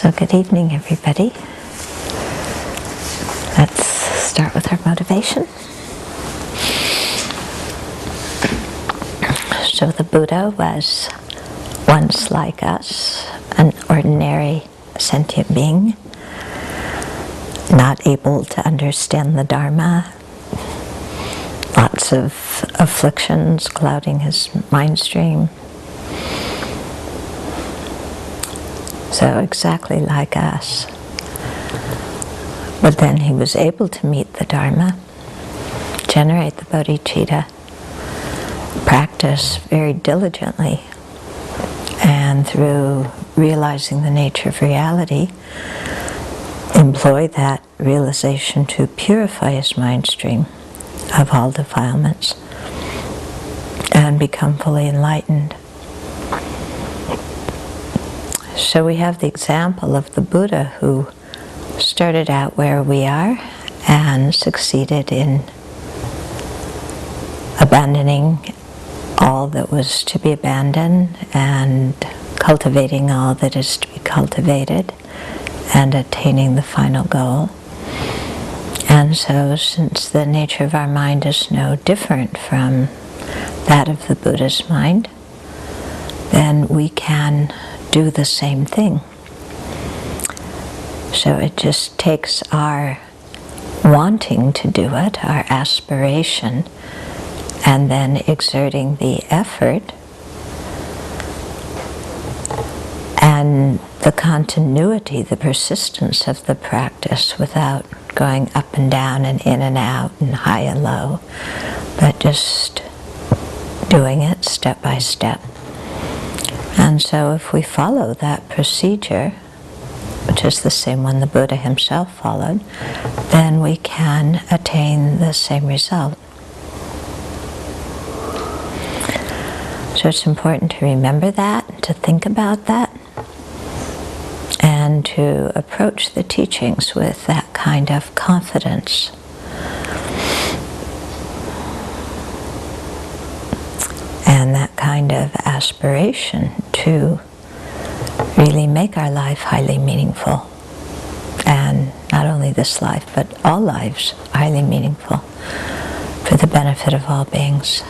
So good evening, everybody. Let's start with our motivation. So the Buddha was once like us, an ordinary sentient being, not able to understand the Dharma, lots of afflictions clouding his mind stream. So exactly like us. But then he was able to meet the Dharma, generate the bodhicitta, practice very diligently, and through realizing the nature of reality, employ that realization to purify his mind stream of all defilements and become fully enlightened. So we have the example of the Buddha who started out where we are and succeeded in abandoning all that was to be abandoned and cultivating all that is to be cultivated and attaining the final goal. And so, since the nature of our mind is no different from that of the Buddha's mind, then we can do the same thing. So it just takes our wanting to do it, our aspiration, and then exerting the effort and the continuity, the persistence of the practice without going up and down and in and out and high and low, but just doing it step by step. And so if we follow that procedure, which is the same one the Buddha himself followed, then we can attain the same result. So it's important to remember that, to think about that, and to approach the teachings with that kind of confidence. And that kind of aspiration to really make our life highly meaningful. And not only this life, but all lives highly meaningful for the benefit of all beings.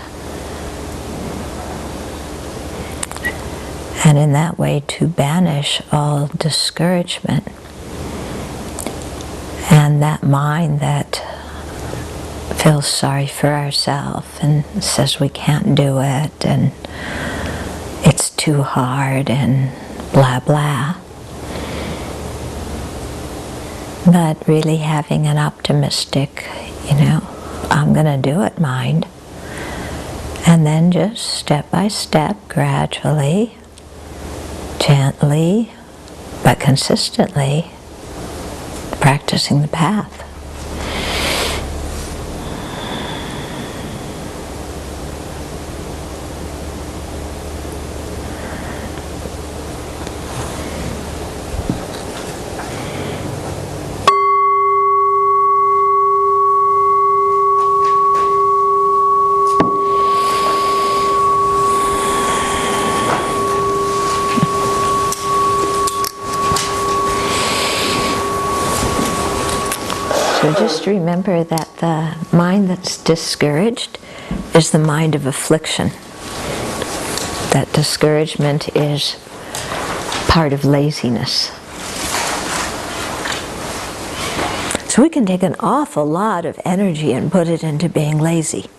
And in that way to banish all discouragement and that mind that feels sorry for ourselves and says we can't do it and it's too hard and blah blah. But really having an optimistic, I'm gonna do it mind. And then just step by step, gradually, gently, but consistently practicing the path. So just remember that the mind that's discouraged is the mind of affliction. That discouragement is part of laziness. So we can take an awful lot of energy and put it into being lazy.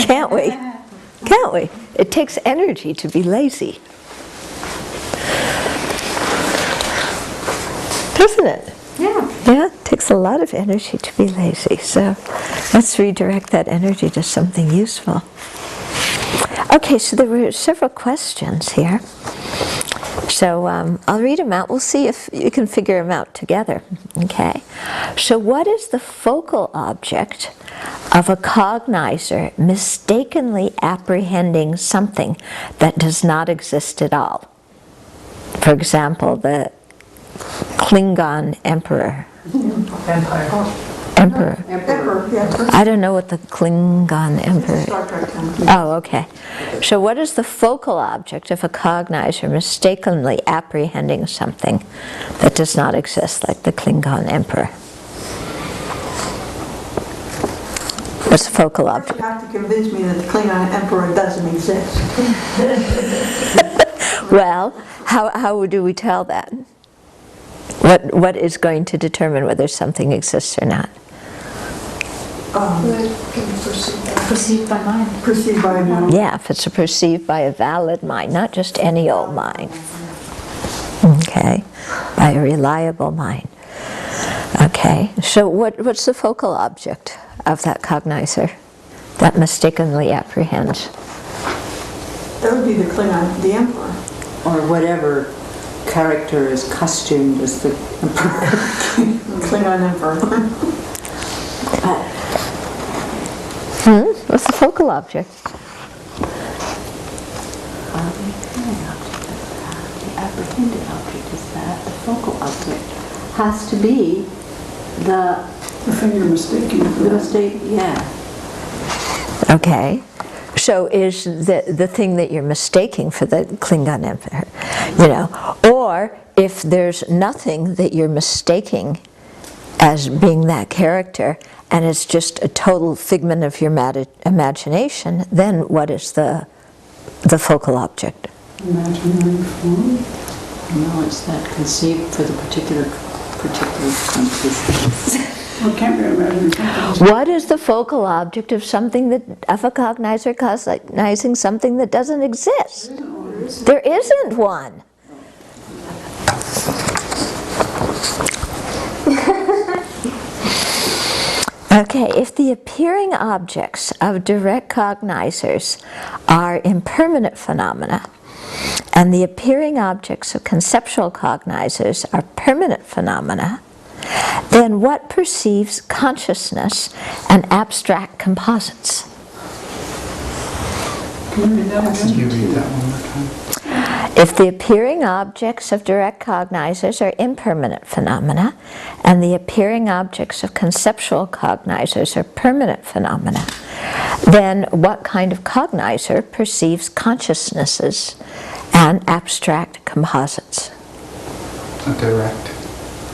Can't we? Can't we? It takes energy to be lazy. Doesn't it? Yeah, it takes a lot of energy to be lazy. So let's redirect that energy to something useful. Okay, so there were several questions here. So I'll read them out. We'll see if you can figure them out together. Okay. So what is the focal object of a cognizer mistakenly apprehending something that does not exist at all? For example, the Klingon emperor. Emperor. I don't know what the Klingon emperor is. Oh, okay. So what is the focal object of a cognizer mistakenly apprehending something that does not exist, like the Klingon Emperor? What's the focal object? You have to convince me that the Klingon Emperor doesn't exist. Well, how do we tell that? What is going to determine whether something exists or not? Perceived by mind. Perceived by mind. Yeah, if it's perceived by a valid mind, not just any old mind. Okay, by a reliable mind. Okay, so what's the focal object of that cognizer that mistakenly apprehends? That would be the Klingon, the Emperor. Or whatever character is costumed as the Emperor. Klingon Emperor. What's the focal object? The apprehended object is that. The focal object has to be the thing you're mistaking. the mistake, yeah. Okay, so is the thing that you're mistaking for the Klingon Emperor, you know, or if there's nothing that you're mistaking as being that character, and it's just a total figment of your imagination, then what is the focal object? Imaginary form. No, it's that conceived for the particular consciousness. Well, it can't be imaginary. What is the focal object of something that, of a cognizer cognizing something that doesn't exist? There isn't one. Okay, if the appearing objects of direct cognizers are impermanent phenomena, and the appearing objects of conceptual cognizers are permanent phenomena, then what perceives consciousness and abstract composites? Can you read that Can you again? read that one more time? If the appearing objects of direct cognizers are impermanent phenomena, and the appearing objects of conceptual cognizers are permanent phenomena, then what kind of cognizer perceives consciousnesses and abstract composites? A direct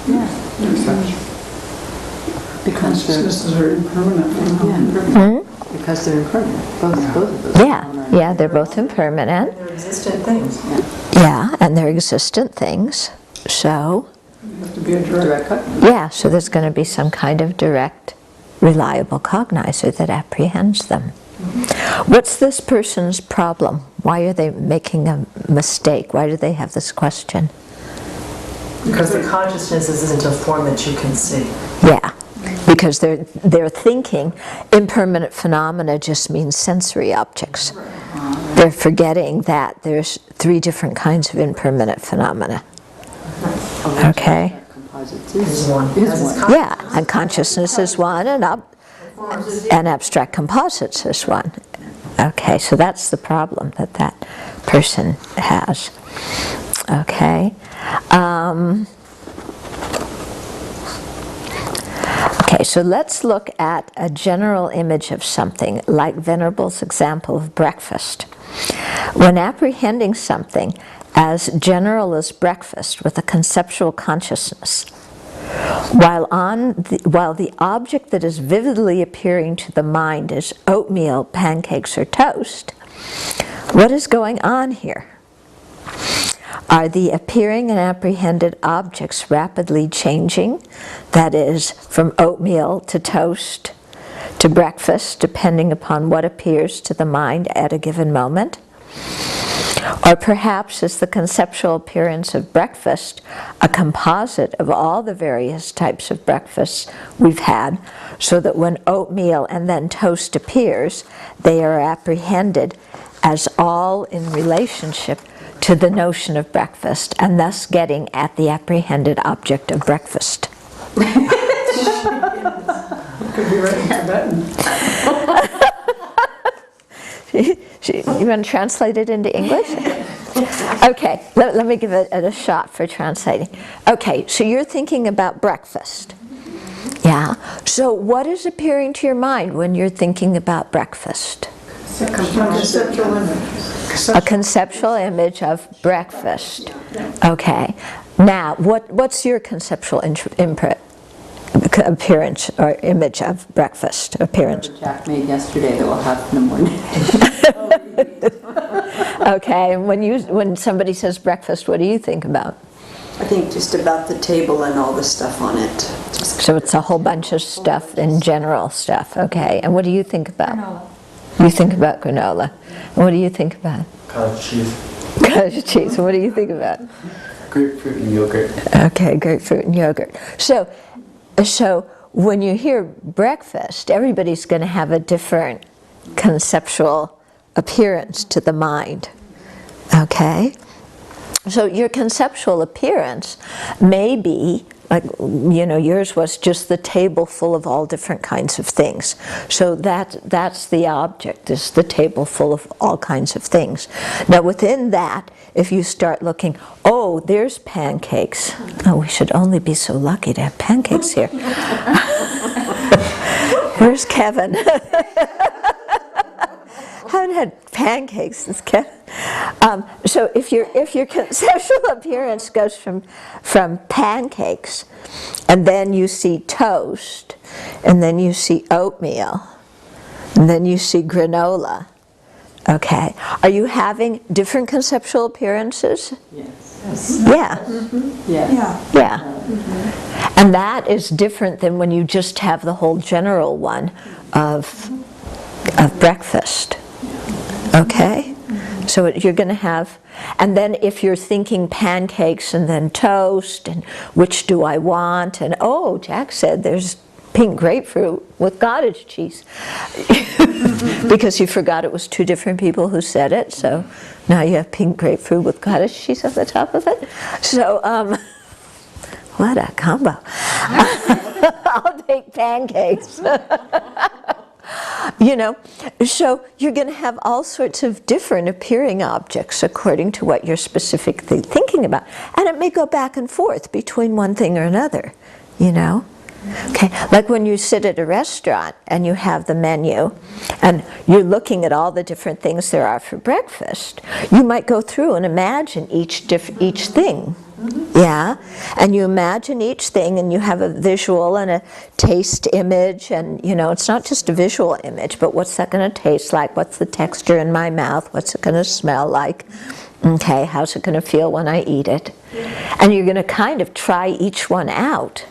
Yeah, perception. because they're, This is very impermanent. yeah, impermanent. Because they're impermanent. Both of those. Yeah, they're both impermanent. They're existent things. Yeah, and they're existent things. So, You have to be a direct. Direct cognition. yeah, so there's going to be some kind of direct, reliable cognizer that apprehends them. What's this person's problem? Why are they making a mistake? Why do they have this question? Because the consciousness isn't a form that you can see. Yeah, because they're thinking impermanent phenomena just means sensory objects. They're forgetting that there's 3 different kinds of impermanent phenomena. Okay. Composites Is one. Is As one. it's Yeah, and consciousness is one, and abstract composites is one. Okay, so that's the problem that that person has. Okay. Okay, so let's look at a general image of something, like Venerable's example of breakfast. When apprehending something as general as breakfast with a conceptual consciousness, while the object that is vividly appearing to the mind is oatmeal, pancakes, or toast, what is going on here? Are the appearing and apprehended objects rapidly changing? That is, from oatmeal to toast to breakfast, depending upon what appears to the mind at a given moment? Or perhaps is the conceptual appearance of breakfast a composite of all the various types of breakfasts we've had, so that when oatmeal and then toast appears, they are apprehended as all in relationship to the notion of breakfast, and thus getting at the apprehended object of breakfast. Could be written Tibetan. You want to translate it into English? Okay, let me give it a shot for translating. Okay, so you're thinking about breakfast. Yeah, so what is appearing to your mind when you're thinking about breakfast? Conceptual image. A conceptual image of breakfast. Okay. Now, what's your conceptual imprint? Appearance or image of breakfast appearance? Jack made yesterday that we'll have in the morning. Okay, and when somebody says breakfast, what do you think about? I think just about the table and all the stuff on it. So it's a whole bunch of stuff in general stuff, okay. And what do you think about? Granola. You think about granola. And what do you think about? Cottage cheese. Cottage cheese. What do you think about? Grapefruit and yogurt. Okay, grapefruit and yogurt. So when you hear breakfast, everybody's going to have a different conceptual appearance to the mind, okay? So your conceptual appearance may be, like, yours was just the table full of all different kinds of things. So that's the object, is the table full of all kinds of things. Now within that, if you start looking, oh, there's pancakes. Oh, we should only be so lucky to have pancakes here. Where's Kevin? Haven't had pancakes since Kevin. So if your conceptual appearance goes from pancakes, and then you see toast, and then you see oatmeal, and then you see granola, okay, are you having different conceptual appearances? Yes. Yeah. Yes. Yeah. Yeah. And that is different than when you just have the whole general one of breakfast. Okay? So you're going to have, and then if you're thinking pancakes and then toast, and which do I want, and oh, Jack said there's pink grapefruit with cottage cheese. Because you forgot it was two different people who said it, so now you have pink grapefruit with cottage cheese at the top of it. So, what a combo. I'll take pancakes. So you're going to have all sorts of different appearing objects according to what you're specifically thinking about. And it may go back and forth between one thing or another, Okay, like when you sit at a restaurant and you have the menu and you're looking at all the different things there are for breakfast, you might go through and imagine each thing. Yeah, and you imagine each thing and you have a visual and a taste image, and it's not just a visual image, but what's that going to taste like? What's the texture in my mouth? What's it going to smell like? Okay, how's it going to feel when I eat it? And you're going to kind of try each one out,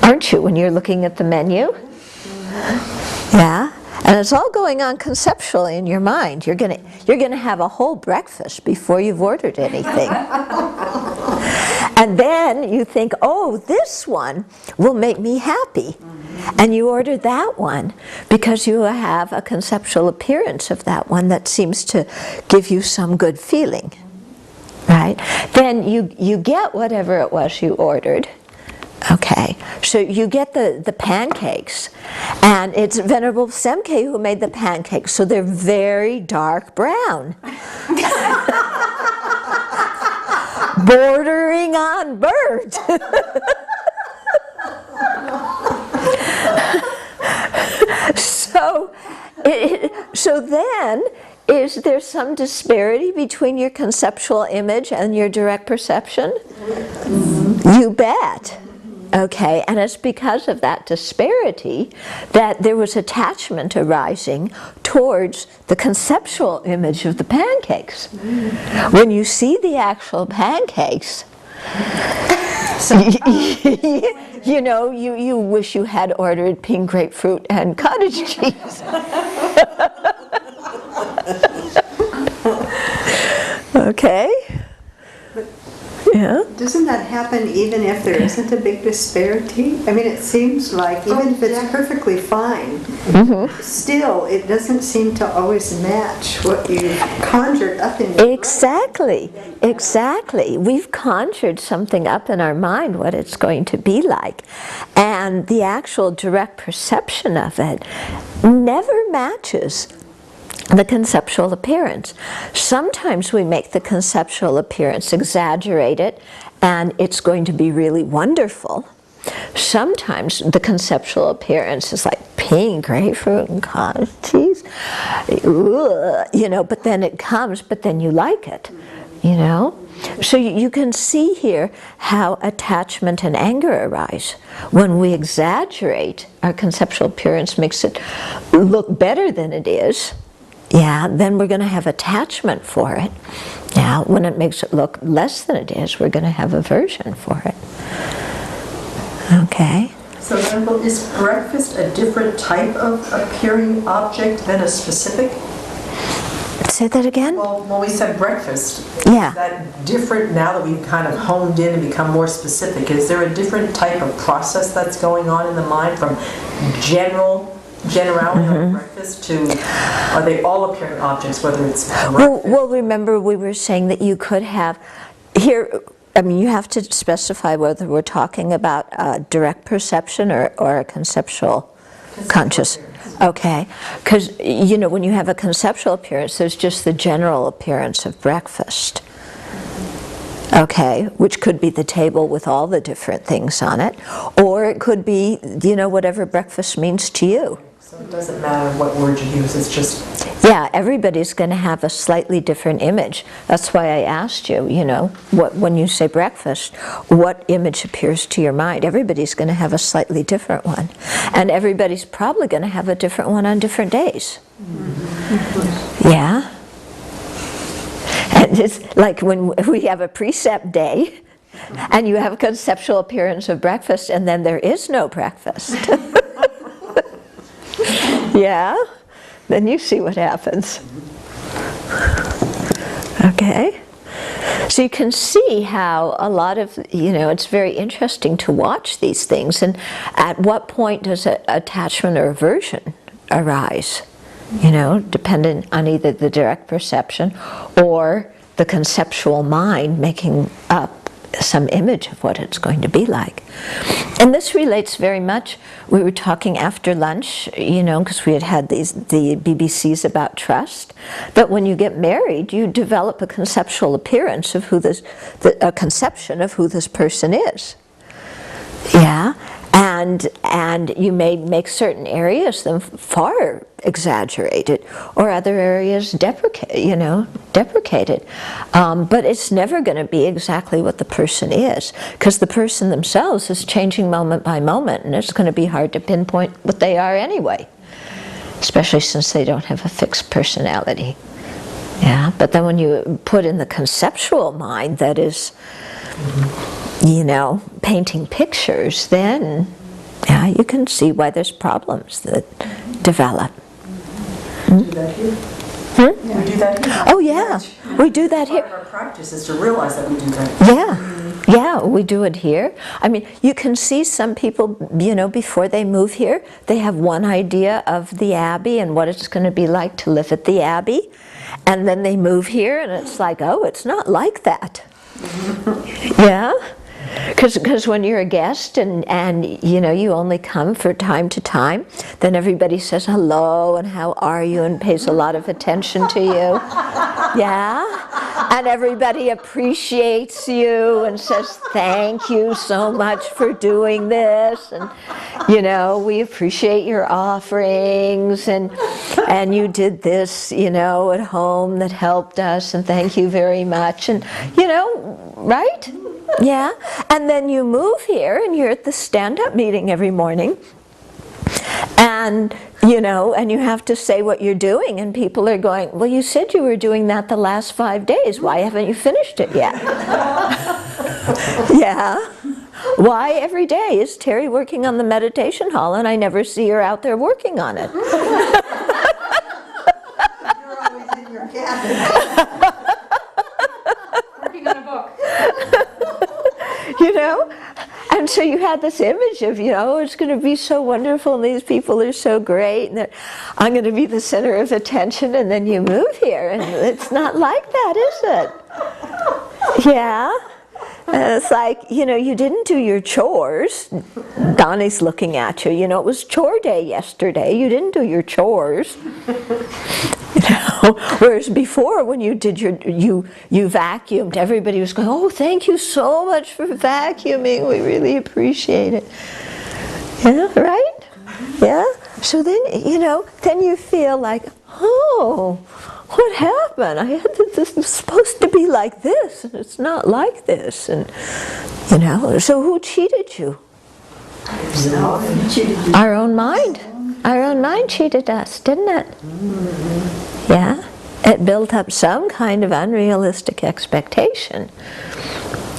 aren't you, when you're looking at the menu? Yeah, and it's all going on conceptually in your mind. You're going to have a whole breakfast before you've ordered anything. And then you think, oh, this one will make me happy. And you order that one because you have a conceptual appearance of that one that seems to give you some good feeling. Right? Then you get whatever it was you ordered. Okay, so you get the pancakes, and it's Venerable Semke who made the pancakes, so they're very dark brown. Bordering on burnt. So then, is there some disparity between your conceptual image and your direct perception? You bet. Okay, and it's because of that disparity that there was attachment arising towards the conceptual image of the pancakes. When you see the actual pancakes, you wish you had ordered pink grapefruit and cottage cheese. Okay. Yeah. Doesn't that happen even if there isn't a big disparity? I mean, it seems like even if it's perfectly fine, still it doesn't seem to always match what you conjured up in your Exactly. We've conjured something up in our mind, what it's going to be like. And the actual direct perception of it never matches the conceptual appearance. Sometimes we make the conceptual appearance, exaggerate it, and it's going to be really wonderful. Sometimes the conceptual appearance is like pink grapefruit and cottage cheese, you know, but then it comes, but then you like it, you know. So you can see here how attachment and anger arise. When we exaggerate, our conceptual appearance makes it look better than it is, yeah, then we're going to have attachment for it. Now, when it makes it look less than it is, we're going to have aversion for it. Okay. So, is breakfast a different type of appearing object than a specific? Say that again? Well, when we said breakfast, Yeah. is that different now that we've kind of honed in and become more specific? Is there a different type of process that's going on in the mind from generality of breakfast to, are they all appearing objects, whether it's breakfast? Well, remember we were saying that you could have, here, I mean, you have to specify whether we're talking about direct perception or a conceptual conscious. Okay, because, you know, when you have a conceptual appearance, there's just the general appearance of breakfast. Okay, which could be the table with all the different things on it, or it could be, you know, whatever breakfast means to you. So it doesn't matter what word you use, it's just... Yeah, everybody's going to have a slightly different image. That's why I asked you, you know, when you say breakfast, what image appears to your mind? Everybody's going to have a slightly different one. And everybody's probably going to have a different one on different days. Yeah? And it's like when we have a precept day, and you have a conceptual appearance of breakfast, and then there is no breakfast. Yeah? Then you see what happens. Okay? So you can see how a lot of, you know, it's very interesting to watch these things, and at what point does attachment or aversion arise? You know, dependent on either the direct perception or the conceptual mind making up some image of what it's going to be like. And this relates very much, we were talking after lunch, you know, because we had the BBCs about trust, but when you get married, you develop a conceptual appearance of who a conception of who this person is. Yeah? And you may make certain areas them far exaggerated, or other areas deprecated. But it's never going to be exactly what the person is, because the person themselves is changing moment by moment, and it's going to be hard to pinpoint what they are anyway, especially since they don't have a fixed personality. Yeah, but then when you put in the conceptual mind that is, you know, painting pictures, then yeah, you can see why there's problems that develop. We do that here. We do that here. Oh yeah, we do that Part here. of our practice is to realize that we do that. Yeah, we do it here. I mean, you can see some people, you know, before they move here, they have one idea of the Abbey and what it's going to be like to live at the Abbey. And then they move here and it's like, oh, it's not like that. Yeah? Because when you're a guest and you know, you only come for time to time, then everybody says hello and how are you and pays a lot of attention to you. Yeah? And everybody appreciates you and says thank you so much for doing this, and you know, we appreciate your offerings, and you did this, you know, at home that helped us, and thank you very much, and you know, right? Yeah, and then you move here and you're at the stand-up meeting every morning, and you know, and you have to say what you're doing, and people are going, well, you said you were doing that the last 5 days, why haven't you finished it yet? Yeah, why every day is Terry working on the meditation hall and I never see her out there working on it? You're always in your cabin. Working on a book. You know? And so you had this image of, you know, it's going to be so wonderful and these people are so great and that I'm going to be the center of attention, and then you move here and it's not like that, is it? Yeah? And it's like, you know, you didn't do your chores. Donnie's looking at you. You know, it was chore day yesterday. You didn't do your chores. You know, whereas before, when you did you vacuumed, everybody was going, oh, thank you so much for vacuuming. We really appreciate it. Yeah, right? Yeah? So then, then you feel like, oh, what happened? This was supposed to be like this, and it's not like this. And, so who cheated you? Our own mind. Our own mind cheated us, didn't it? Yeah. It built up some kind of unrealistic expectation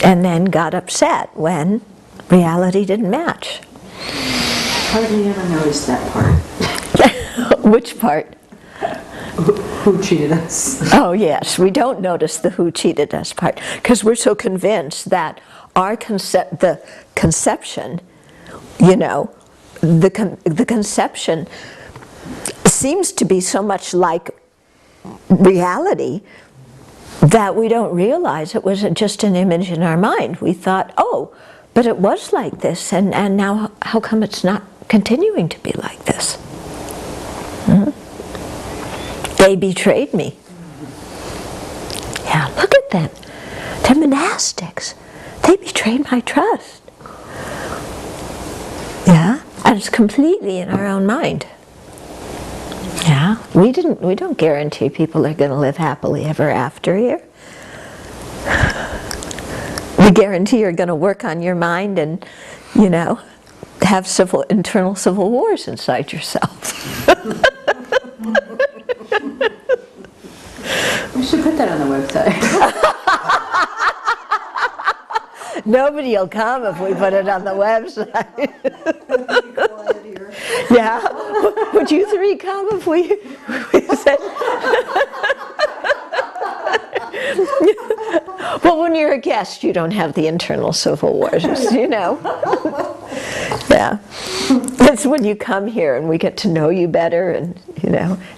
and then got upset when reality didn't match. Hardly ever noticed that part. Which part? Who cheated us? Oh yes, we don't notice the who cheated us part because we're so convinced that the conception, the conception seems to be so much like reality that we don't realize it was just an image in our mind. We thought, oh, but it was like this, and now how come it's not continuing to be like this? They betrayed me. Yeah, look at them. They're monastics. They betrayed my trust. Yeah, and it's completely in our own mind. Yeah, we don't guarantee people are going to live happily ever after here. We guarantee you're going to work on your mind and, have internal civil wars inside yourself. We should put that on the website. Nobody will come if we put it on the website. Yeah. Would you three come if we said? Well, when you're a guest, you don't have the internal civil wars, Yeah. It's when you come here and we get to know you better, and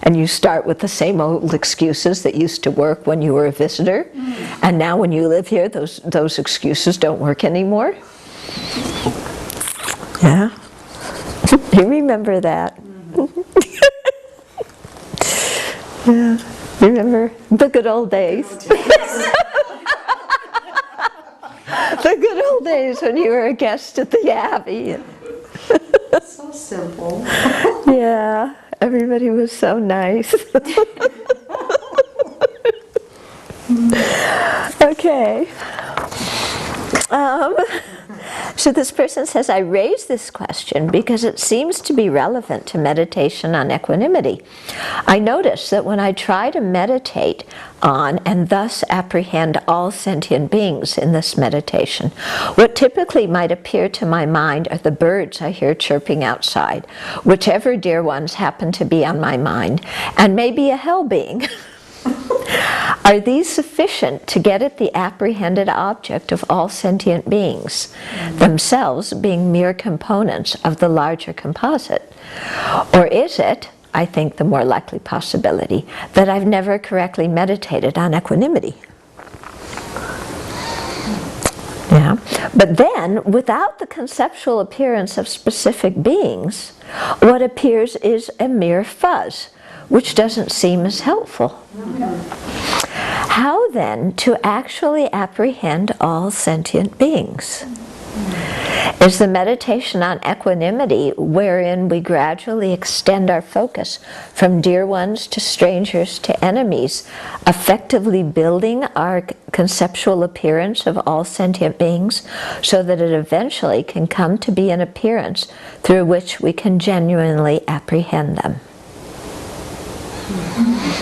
and you start with the same old excuses that used to work when you were a visitor, and now when you live here, those excuses don't work anymore. Yeah. You remember that. Yeah. Remember the good old days. The good old days when you were a guest at the Abbey. So simple. Yeah, everybody was so nice. Okay. So this person says, I raise this question because it seems to be relevant to meditation on equanimity. I notice that when I try to meditate on and thus apprehend all sentient beings in this meditation, what typically might appear to my mind are the birds I hear chirping outside, whichever dear ones happen to be on my mind, and maybe a hell being. Are these sufficient to get at the apprehended object of all sentient beings, themselves being mere components of the larger composite? Or is it, I think the more likely possibility, that I've never correctly meditated on equanimity? Yeah. But then, without the conceptual appearance of specific beings, what appears is a mere fuzz, which doesn't seem as helpful. How then to actually apprehend all sentient beings? Is the meditation on equanimity, wherein we gradually extend our focus from dear ones to strangers to enemies, effectively building our conceptual appearance of all sentient beings so that it eventually can come to be an appearance through which we can genuinely apprehend them?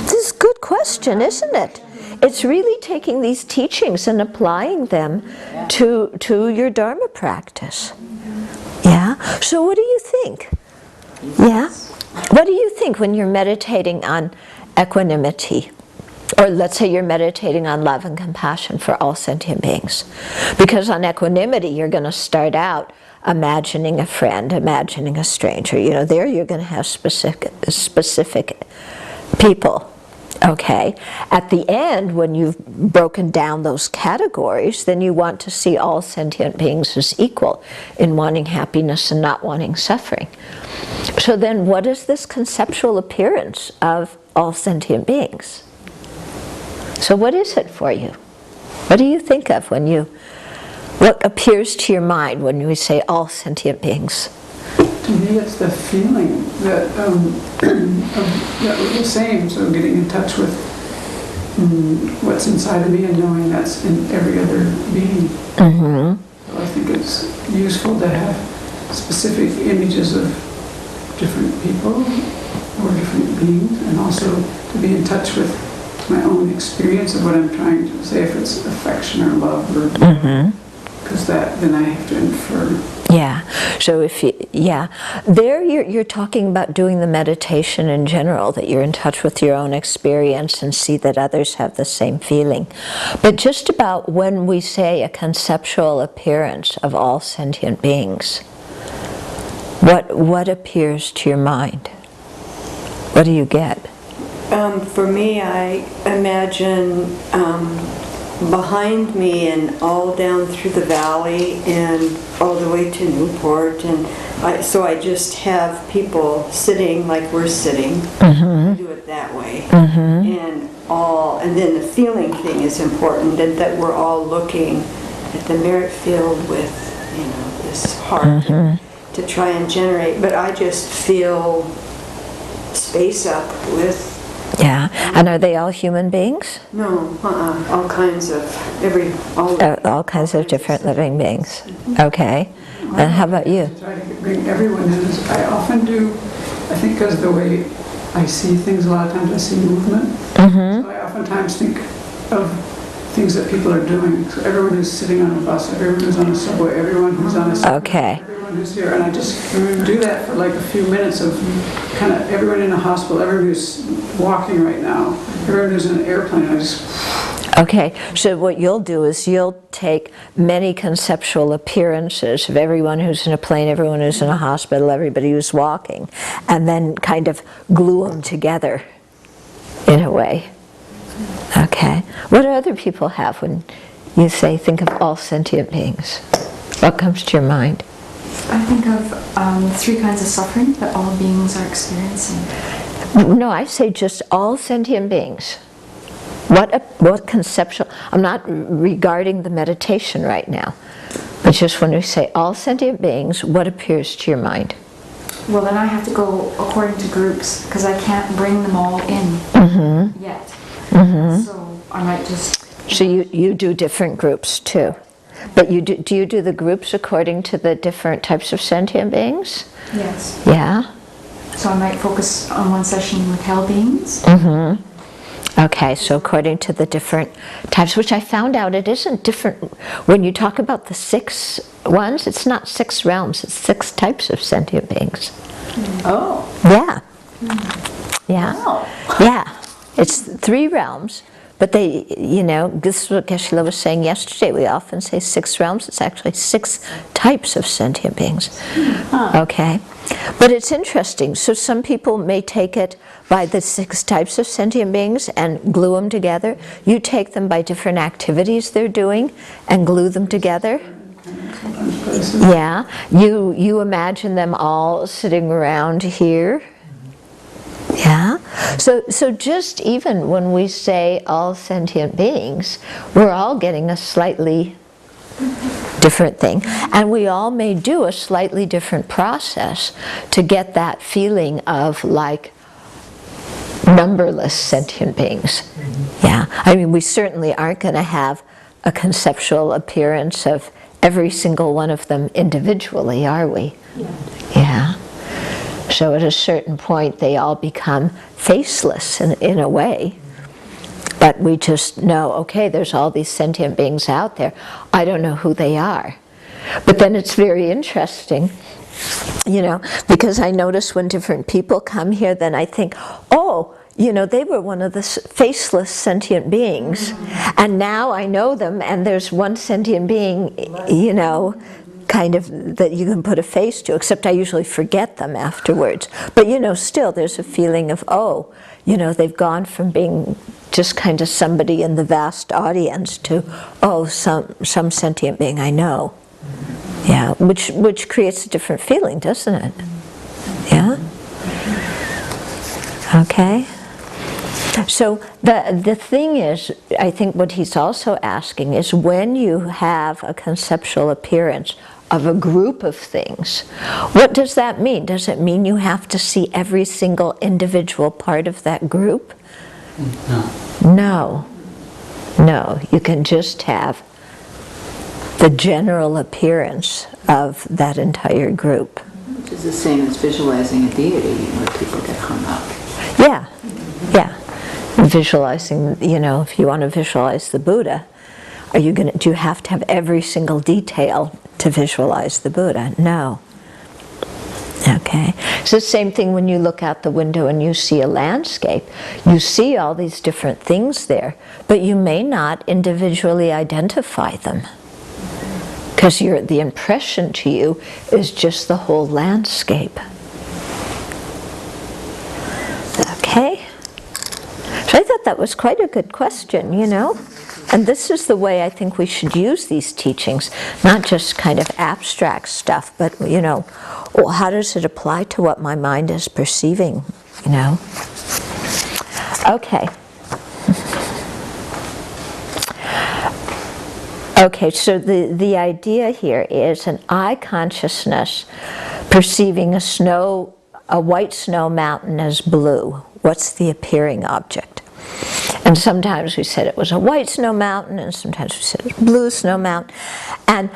This is a good question, isn't it? It's really taking these teachings and applying them to your Dharma practice. Yeah? So what do you think? Yeah? What do you think when you're meditating on equanimity? Or let's say you're meditating on love and compassion for all sentient beings. Because on equanimity, you're going to start out imagining a friend, imagining a stranger. There you're going to have specific people. Okay, at the end, when you've broken down those categories, then you want to see all sentient beings as equal in wanting happiness and not wanting suffering. So then what is this conceptual appearance of all sentient beings? So what is it for you? What do you think of what appears to your mind when we say all sentient beings? To me, it's the feeling that that we're the same. So getting in touch with what's inside of me and knowing that's in every other being. So I think it's useful to have specific images of different people or different beings, and also to be in touch with my own experience of what I'm trying to say, if it's affection or love, or because then I have to infer. Yeah. So there you're talking about doing the meditation in general, that you're in touch with your own experience and see that others have the same feeling. But just about when we say a conceptual appearance of all sentient beings, what appears to your mind? What do you get? For me, I imagine behind me and all down through the valley and all the way to Newport, and so I just have people sitting like we're sitting. I do it that way, and then the feeling thing is important, and that we're all looking at the merit field with this heart to try and generate. But I just feel space up with. Yeah, and are they all human beings? No, all kinds of All kinds of different living beings. Okay, and how about you? Try to bring everyone in. I often do, I think because of the way I see things, a lot of times I see movement. So I oftentimes think of things that people are doing. So everyone who's sitting on a bus, everyone who's on a subway, everyone who's on a subway. Okay. Who's here, and I just do that for like a few minutes of kind of everyone in a hospital, everyone who's walking right now, everyone who's in an airplane. Okay, so what you'll do is you'll take many conceptual appearances of everyone who's in a plane, everyone who's in a hospital, everybody who's walking, and then kind of glue them together in a way. Okay, what do other people have when you say think of all sentient beings? What comes to your mind? I think of 3 kinds of suffering that all beings are experiencing. No, I say just all sentient beings. What conceptual, I'm not regarding the meditation right now, but just when we say all sentient beings, what appears to your mind? Well, then I have to go according to groups, because I can't bring them all in yet. So I might just... So you do different groups too. But do you do the groups according to the different types of sentient beings? Yes. Yeah? So I might focus on one session with hell beings. Okay, so according to the different types, which I found out it isn't different. When you talk about the 6 ones, it's not 6 realms, it's 6 types of sentient beings. Oh. Yeah. Yeah. Wow. Yeah. It's 3 realms. But they, this is what Geshe-la was saying yesterday. We often say 6 realms. It's actually 6 types of sentient beings. Okay? But it's interesting. So some people may take it by the 6 types of sentient beings and glue them together. You take them by different activities they're doing and glue them together. Yeah. You imagine them all sitting around here. Yeah. So just even when we say all sentient beings, we're all getting a slightly different thing. And we all may do a slightly different process to get that feeling of like numberless sentient beings. Yeah. I mean, we certainly aren't going to have a conceptual appearance of every single one of them individually, are we? Yeah. So at a certain point, they all become faceless in a way. But we just know, okay, there's all these sentient beings out there. I don't know who they are. But then it's very interesting, because I notice when different people come here, then I think, oh, they were one of the faceless sentient beings. And now I know them, and there's one sentient being, kind of that you can put a face to, except I usually forget them afterwards. But still there's a feeling of, oh, they've gone from being just kind of somebody in the vast audience to, oh, some sentient being I know. Yeah, which creates a different feeling, doesn't it? Yeah? Okay. So the thing is, I think what he's also asking is when you have a conceptual appearance a group of things. What does that mean? Does it mean you have to see every single individual part of that group? No. No. No, you can just have the general appearance of that entire group. Which is the same as visualizing a deity, where people get hung up. Yeah, yeah. Visualizing, if you want to visualize the Buddha, do you have to have every single detail to visualize the Buddha? No. Okay. It's the same thing when you look out the window and you see a landscape. You see all these different things there, but you may not individually identify them, because the impression to you is just the whole landscape. Okay? So I thought that was quite a good question, And this is the way I think we should use these teachings, not just kind of abstract stuff, but, well, how does it apply to what my mind is perceiving, Okay. Okay, so the idea here is an eye consciousness perceiving a white snow mountain as blue. What's the appearing object? And sometimes we said it was a white snow mountain, and sometimes we said it was a blue snow mountain. And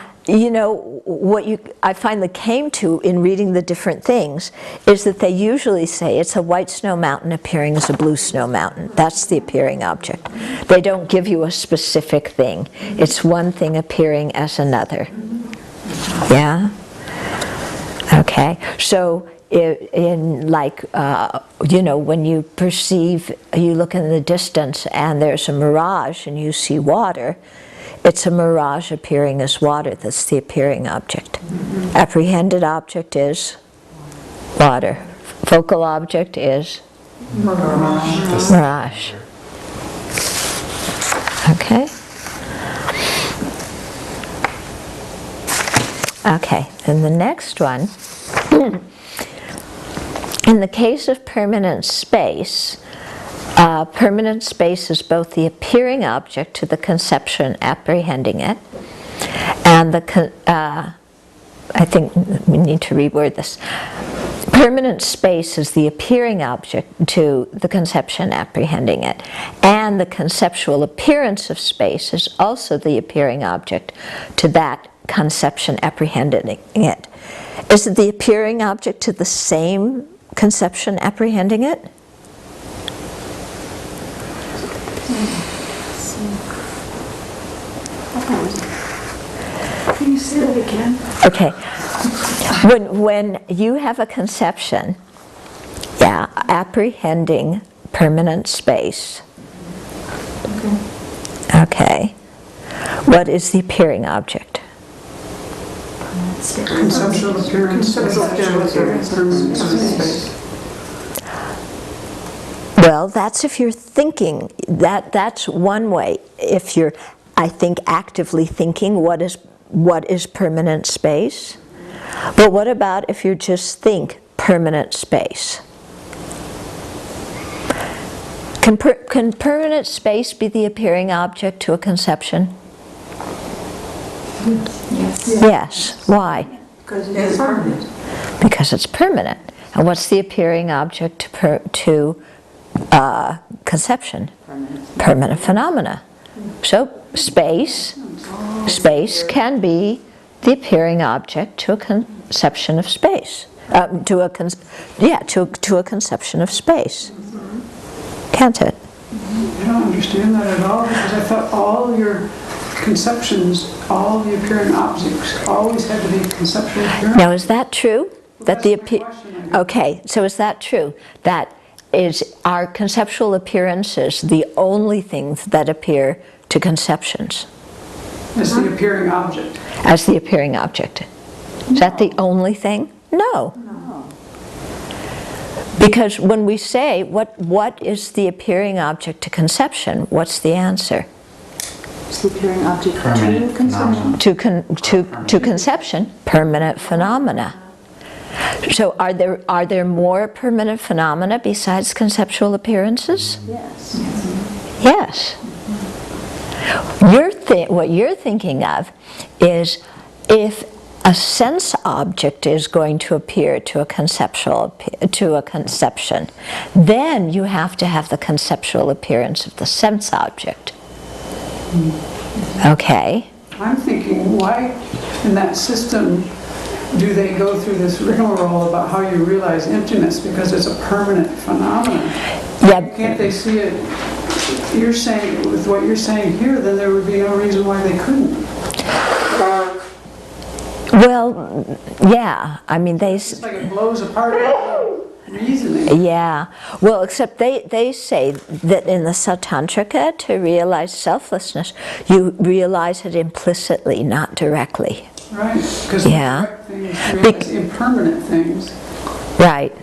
what I finally came to in reading the different things is that they usually say it's a white snow mountain appearing as a blue snow mountain. That's the appearing object. They don't give you a specific thing. It's one thing appearing as another. Yeah? Okay. So when you perceive, you look in the distance and there's a mirage and you see water, it's a mirage appearing as water. That's the appearing object. Apprehended object is water. Focal object is mirage. Okay? Okay, and the next one, in the case of permanent space is both the appearing object to the conception apprehending it, and I think we need to reword this. Permanent space is the appearing object to the conception apprehending it, and the conceptual appearance of space is also the appearing object to that conception apprehending it. Is it the appearing object to the same conception apprehending it? Can you say that again? Okay. When you have a conception, apprehending permanent space. Okay. What is the appearing object? Conceptual appearance of permanent space. Well, that's if you're thinking. That's one way. If you're, I think, actively thinking what is permanent space. But what about if you just think permanent space? Can permanent space be the appearing object to a conception? Yes. Yes. Why? Because it's permanent. Because it's permanent. And what's the appearing object to conception? Permanent phenomena. So space can be the appearing object to a conception of space. To a conception of space. Can't it? I don't understand that at all, because I thought all your conceptions, all the appearing objects, always had to be conceptual appearance. Now, is that true? That's my question. Okay, so is that true? Are conceptual appearances the only things that appear to conceptions? As the appearing object. As the appearing object. Is that the only thing? No. Because when we say, what is the appearing object to conception, what's the answer? It's the appearing object Permanent to conception. To conception, permanent phenomena. So are there more permanent phenomena besides conceptual appearances? Yes. Yes. What you're thinking of is if a sense object is going to appear to a conception. Then you have to have the conceptual appearance of the sense object. Okay? I'm thinking, why in that system do they go through this rigmarole about how you realize emptiness? Because it's a permanent phenomenon. Yeah. Can't they see it? You're saying, with what you're saying here, then there would be no reason why they couldn't. Well, yeah. I mean, It's like it blows apart reasoning. Yeah. Well, except they say that in the Sautrantrika, to realize selflessness, you realize it implicitly, not directly. Right, because Yeah. direct things realize impermanent things, Right.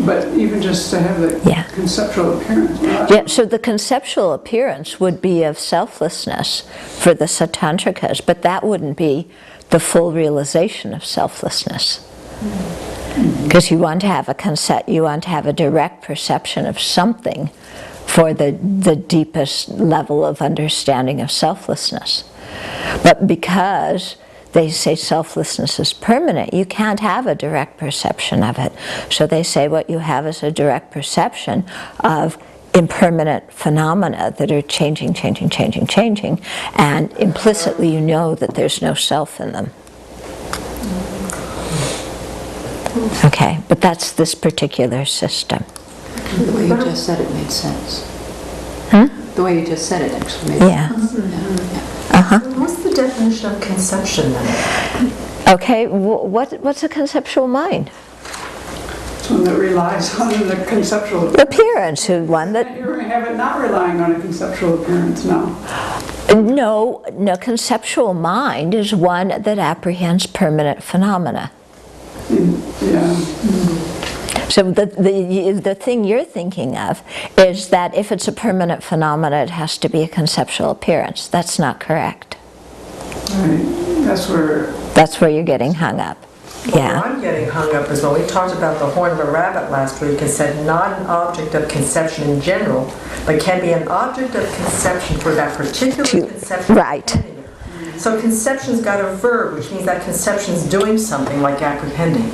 but even just to have the Yeah. conceptual appearance. Yeah, so the conceptual appearance would be of selflessness for the Sautrantrikas, but that wouldn't be the full realization of selflessness. Because you want to have a direct perception of something for the deepest level of understanding of selflessness. But because they say selflessness is permanent, you can't have a direct perception of it. So they say what you have is a direct perception of impermanent phenomena that are changing, and implicitly you know that there's no self in them. Okay, but that's this particular system. The way you just said it made sense. The way you just said it actually made Yeah. sense. What's the definition of conception then? Okay, what's a conceptual mind? It's one that relies on the conceptual. Appearance, one that You have it not relying on a conceptual appearance, no. no, conceptual mind is one that apprehends permanent phenomena. Yeah. So the thing you're thinking of is that if it's a permanent phenomena, it has to be a conceptual appearance. That's not correct. Right. That's where you're getting hung up. Where Yeah. I'm getting hung up is when we talked about the horn of a rabbit last week and said not an object of conception in general, but can be an object of conception for that particular conception. Right. So conception's got a verb, which means that conception's doing something like apprehending.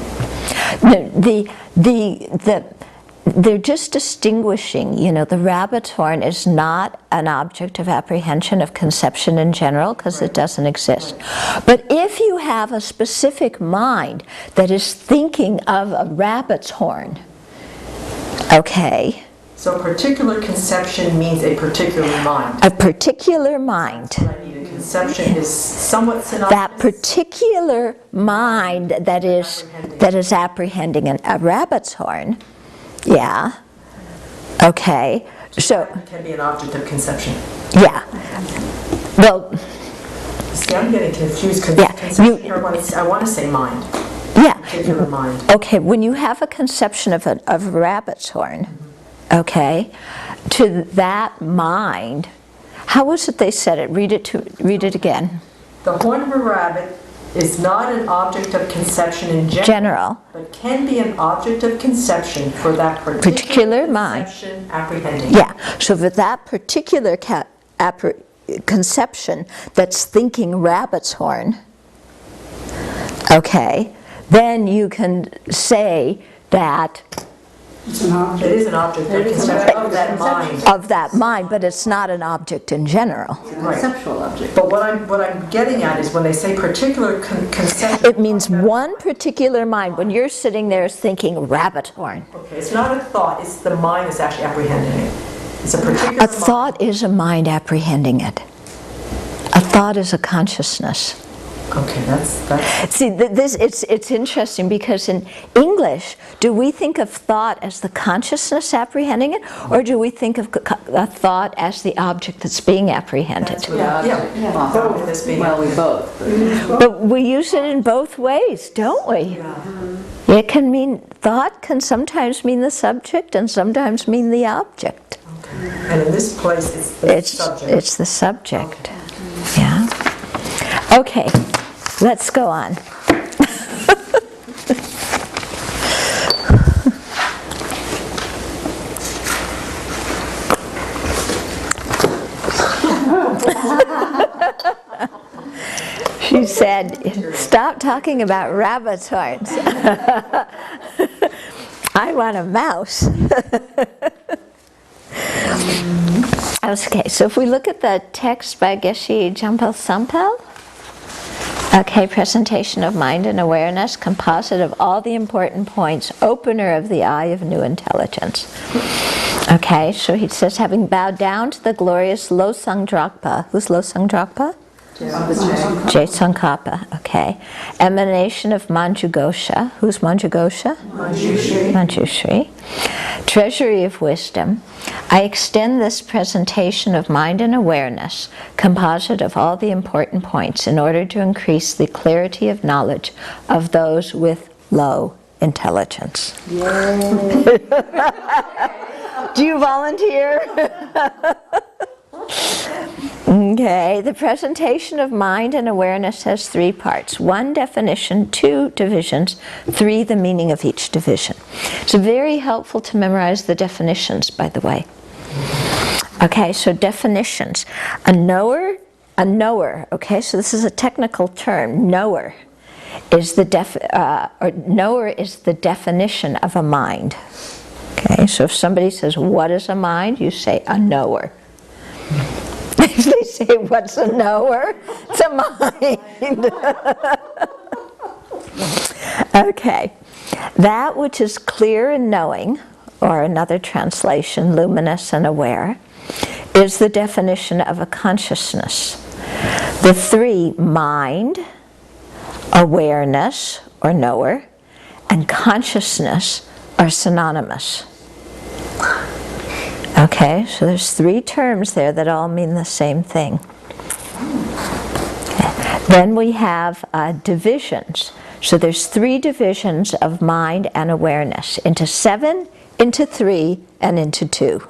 They're just distinguishing, the rabbit's horn is not an object of apprehension of conception in general because it doesn't exist. But if you have a specific mind that is thinking of a rabbit's horn, okay, So particular conception means a particular mind. a particular mind, What I need a conception is somewhat synonymous. that particular mind that is apprehending a rabbit's horn, yeah, okay, so, can be an object of conception. yeah, well, See, I'm getting confused because Yeah, conception, I want to say mind, yeah, particular mind. okay, when you have a conception of a rabbit's horn, okay, to that mind, how was it they said it? Read it again. The horn of a rabbit is not an object of conception in General. but can be an object of conception for that Particular mind. conception apprehending. Yeah, so for that particular conception that's thinking rabbit's horn, okay, then you can say that It's an object. It is an object of conception of that mind. of that mind, but it's not an object in general. Right. Conceptual object. But what I'm getting at is when they say particular conception. It means one particular mind. When you're sitting there thinking rabbit horn, Okay, it's not a thought, it's the mind that's actually apprehending it. It's a particular a thought is a mind apprehending it. A thought is a consciousness. Okay, that's See, it's interesting because in English, do we think of thought as the consciousness apprehending it, or do we think of a thought as the object that's being apprehended? both. This being Well, we both. But we use it in both ways, don't we? It can mean, thought can sometimes mean the subject and sometimes mean the object. And in this place, it's the subject. It's the subject. Yeah. Okay, let's go on. She said, stop talking about rabbit's horns. I want a mouse. Okay, so if we look at the text by Geshe Jampal Sampal, okay, presentation of mind and awareness, composite of all the important points, opener of the eye of new intelligence. Okay, so he says, having bowed down to the glorious Losang Drakpa. Who's Losang Drakpa? Je Tsongkhapa, okay. Emanation of Manjughosha. Who's Manjughosha? Manjushri. Treasury of wisdom. I extend this presentation of mind and awareness, composite of all the important points, in order to increase the clarity of knowledge of those with low intelligence. Yay. Do you volunteer? Okay, the presentation of mind and awareness has 3 parts. 1 definition, 2 divisions, 3 the meaning of each division. It's very helpful to memorize the definitions, by the way. Okay, so definitions. A knower, okay, so this is a technical term. Knower is the definition of a mind. Okay, so if somebody says, what is a mind? You say, a knower. If they say, what's a knower? It's a mind. Okay. That which is clear and knowing, or another translation, luminous and aware, is the definition of a consciousness. The 3, mind, awareness, or knower, and consciousness are synonymous. Okay, so there's 3 terms there that all mean the same thing. Okay. Then we have divisions. So there's 3 divisions of mind and awareness, into 7, into 3, and into 2.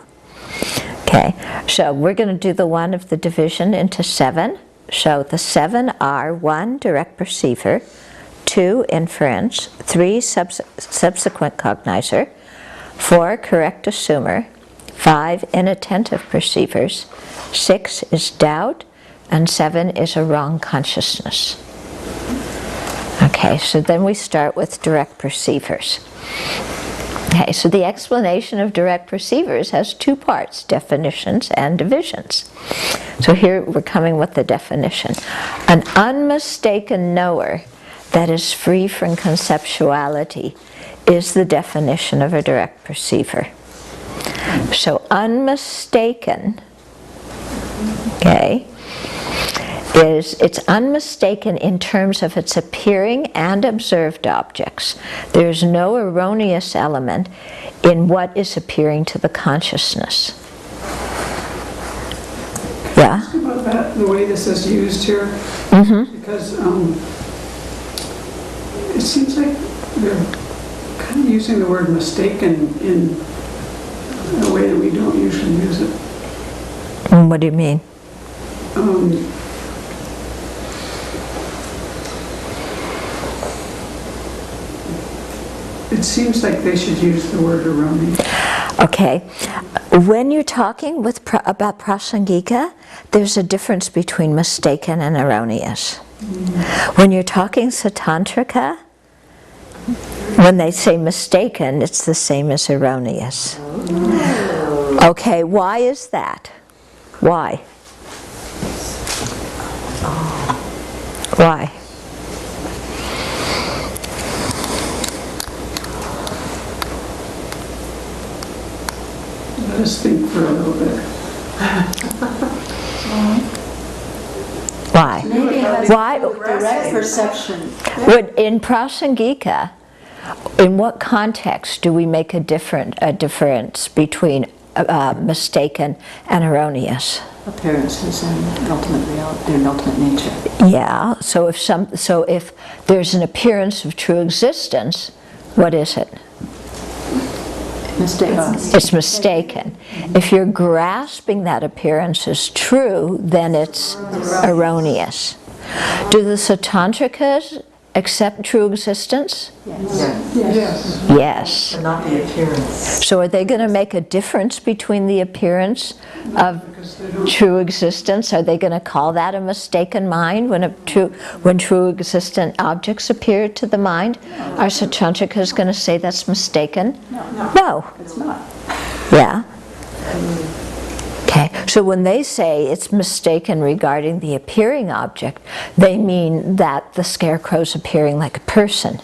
Okay, so we're going to do the one of the division into 7. So the 7 are 1, direct perceiver, 2, inference, 3, subsequent cognizer, 4, correct assumer, 5, inattentive perceivers, 6 is doubt, and 7 is a wrong consciousness. Okay, so then we start with direct perceivers. Okay, so the explanation of direct perceivers has 2 parts, definitions and divisions. So here we're coming with the definition. An unmistaken knower that is free from conceptuality is the definition of a direct perceiver. So unmistaken, okay, it's unmistaken in terms of its appearing and observed objects. There's no erroneous element in what is appearing to the consciousness. Yeah? About that, the way this is used here, because it seems like they're kind of using the word mistaken in a way that we don't usually use it. What do you mean? It seems like they should use the word erroneous. Okay. When you're talking about prasangika, there's a difference between mistaken and erroneous. When you're talking satantrika, when they say mistaken, it's the same as erroneous. Okay, why is that? Why? Why? Let us think for a little bit. Why? Maybe it has Why? direct perception. In prasangika, in what context do we make a difference between mistaken and erroneous? Appearances and ultimate reality, their ultimate nature. Yeah. So if there's an appearance of true existence, what is it? It's mistaken. If you're grasping that appearance as true, then it's erroneous. Do the Satantrikas accept true existence? Yes. Yes. But not the appearance. So are they going to make a difference between the appearance of Because they don't, true existence? Are they going to call that a mistaken mind when true existent objects appear to the mind? Are Sautrantikas going to say that's mistaken? No. it's not. Yeah. Okay, so when they say it's mistaken regarding the appearing object, they mean that the scarecrow's appearing like a person.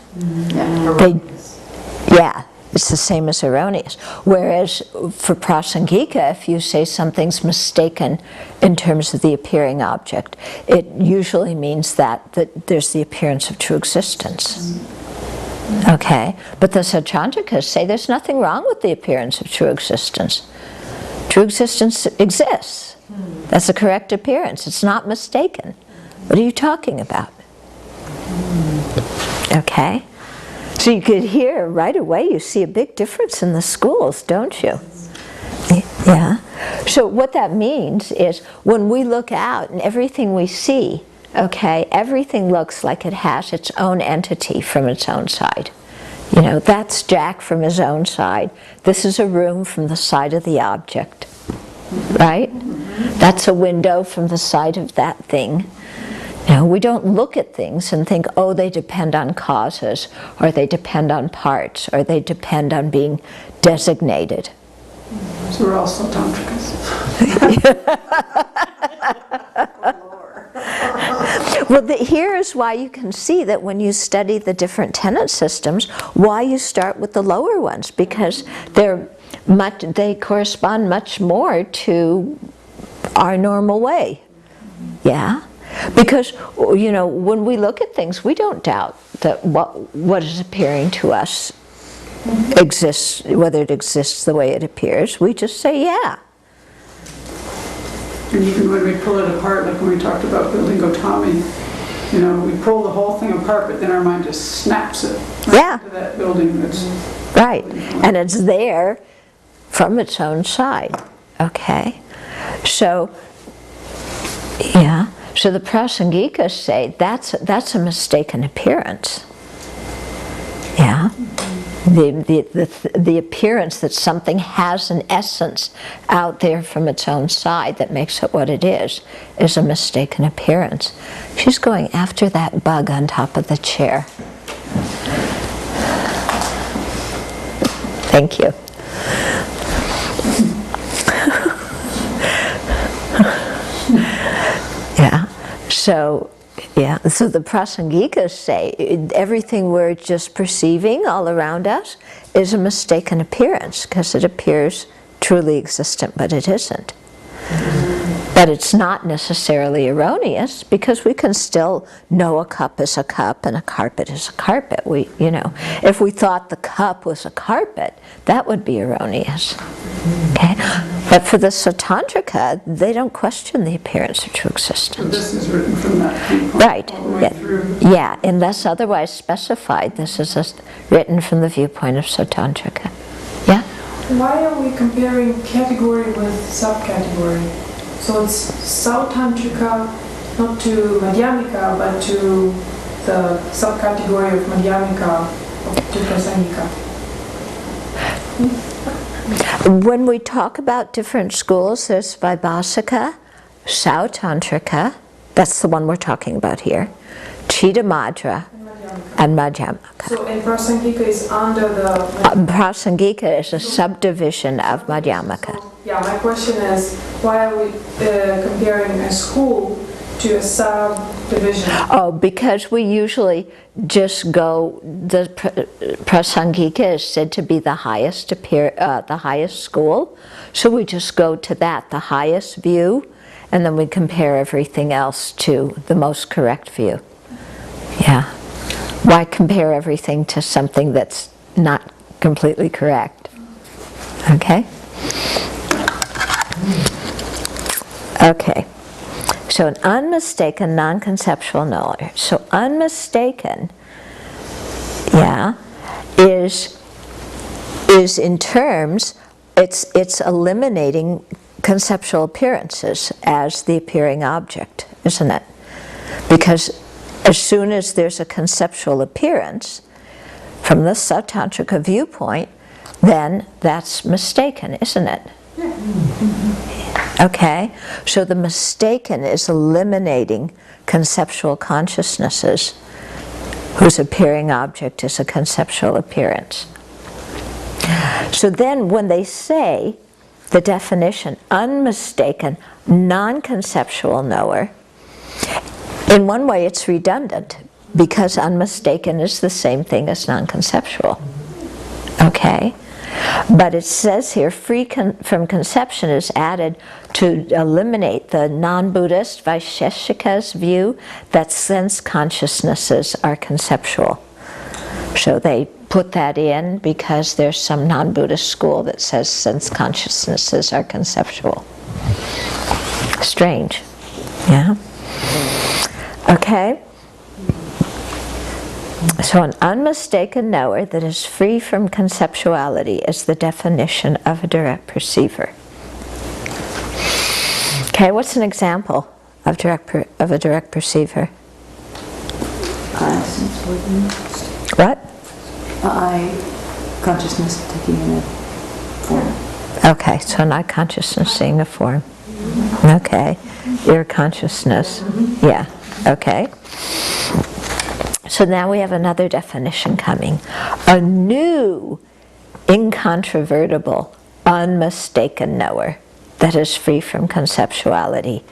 Yeah, it's the same as erroneous. Whereas for prasangika, if you say something's mistaken in terms of the appearing object, it usually means that there's the appearance of true existence. Okay, but the Sautrantikas say there's nothing wrong with the appearance of true existence. True existence exists. That's a correct appearance. It's not mistaken. What are you talking about? Okay? So you could hear right away, you see a big difference in the schools, don't you? Yeah. So what that means is when we look out and everything we see, okay, everything looks like it has its own entity from its own side. You know, that's Jack from his own side. This is a room from the side of the object, right? That's a window from the side of that thing. You know, we don't look at things and think, oh, they depend on causes, or they depend on parts, or they depend on being designated. So we're all Tantrikas. Well, here is why you can see that when you study the different tenet systems, why you start with the lower ones, because they correspond much more to our normal way. Yeah? Because, you know, when we look at things, we don't doubt that what is appearing to us exists, whether it exists the way it appears. We just say, yeah. And even when we pull it apart, like when we talked about building Gautami, you know, we pull the whole thing apart, but then our mind just snaps it Yeah. to that building that's... Right, and it's there from its own side, okay? So, yeah, so the prasangikas say that's a mistaken appearance, yeah? The appearance that something has an essence out there from its own side that makes it what it is a mistaken appearance. She's going after that bug on top of the chair. Thank you. Yeah, so the prasangikas say everything we're just perceiving all around us is a mistaken appearance because it appears truly existent, but it isn't. But it's not necessarily erroneous because we can still know a cup is a cup and a carpet is a carpet. If we thought the cup was a carpet, that would be erroneous. Okay? But for the Sautantrika, they don't question the appearance of true So existence. this is written from that viewpoint Right. all the way Yeah. through. Yeah, unless otherwise specified, this is written from the viewpoint of Sautantrika. Yeah? Why are we comparing category with subcategory? So it's Sautantrika, not to Madhyamika, but to the subcategory of Madhyamika, to Prasangika. When we talk about different schools, there's Vaibhasika, Sautantrika, that's the one we're talking about here, Chidamadra, and Madhyamaka. So and Prasangika is under the... Prasangika is a subdivision of Madhyamaka. Yeah, my question is, why are we comparing a school to a subdivision? Oh, because we usually just go, the Prasangika is said to be the highest school, so we just go to that, the highest view, and then we compare everything else to the most correct view. Yeah. Why compare everything to something that's not completely correct? Okay? Okay. So an unmistaken non-conceptual knowledge. So unmistaken, yeah, is in terms, it's eliminating conceptual appearances as the appearing object, isn't it? Because as soon as there's a conceptual appearance, from the Sautantrika viewpoint, then that's mistaken, isn't it? Okay, so the mistaken is eliminating conceptual consciousnesses whose appearing object is a conceptual appearance. So then when they say the definition unmistaken, non-conceptual knower, in one way it's redundant because unmistaken is the same thing as non-conceptual. Okay? But it says here, free from conception is added to eliminate the non-Buddhist Vaisheshika's view that sense consciousnesses are conceptual. So they put that in because there's some non-Buddhist school that says sense consciousnesses are conceptual. Strange, yeah? Okay? So an unmistaken knower that is free from conceptuality is the definition of a direct perceiver. Okay, what's an example of a direct perceiver? What? I consciousness taking in a form. Okay, so an eye consciousness seeing a form. Okay, ear consciousness. Yeah, okay. So now we have another definition coming. A new, incontrovertible, unmistaken knower that is free from conceptuality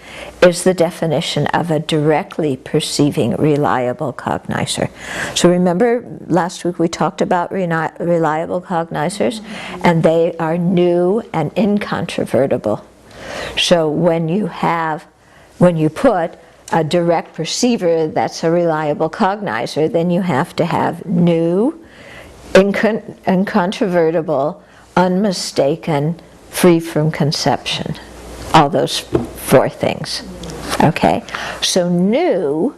is the definition of a directly perceiving, reliable cognizer. So remember last week we talked about reliable cognizers, and they are new and incontrovertible. So when you put a direct perceiver that's a reliable cognizer, then you have to have new, incontrovertible, unmistaken, free from conception. All those four things. Okay? So new,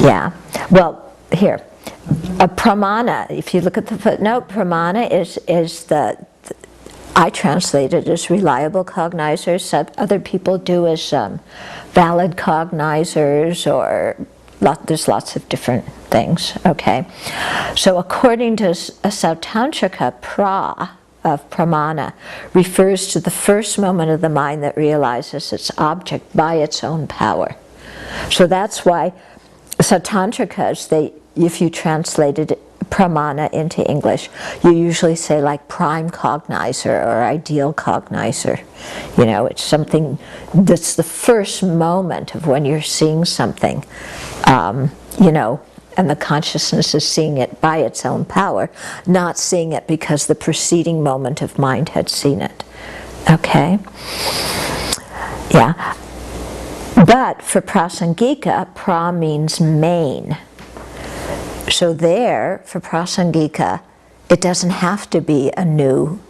yeah, well, here, a pramana, if you look at the footnote, pramana is I translate it as reliable cognizers. So other people do as valid cognizers, or there's lots of different things. Okay, so according to a Sautantrika, of pramana refers to the first moment of the mind that realizes its object by its own power. So that's why Sautantrikas, if you translated pramana into English, you usually say like prime cognizer or ideal cognizer. You know, it's something that's the first moment of when you're seeing something, you know, and the consciousness is seeing it by its own power, not seeing it because the preceding moment of mind had seen it. Okay? Yeah. But for prasangika, pra means main. So there, for prasangika, it doesn't have to be a new